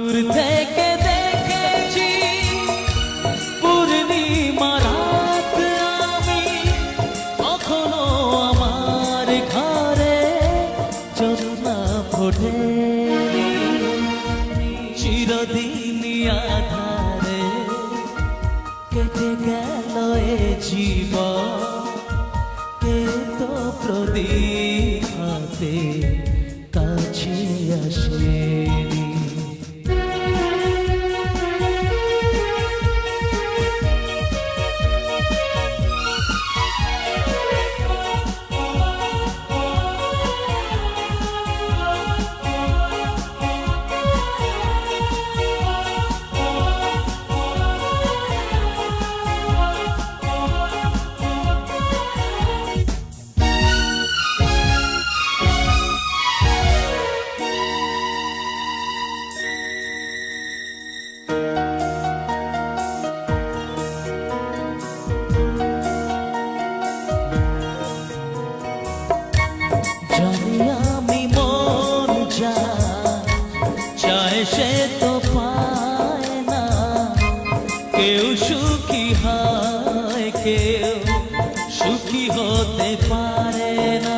দূর থেকে দেখেছি পূর্ণিমা রাত আমি, কখনো আমার ঘরে জ্যোৎস্না ফোটেনি। চিরদিন আধারে কেটে গেল এ জীবন, কেউ তো প্রদীপ হাতে কাছে আসেনি। জানি আমি মন যা চায় সে তো পায় না, কেউ সুখী হয় কেউ সুখী হতে পারে না।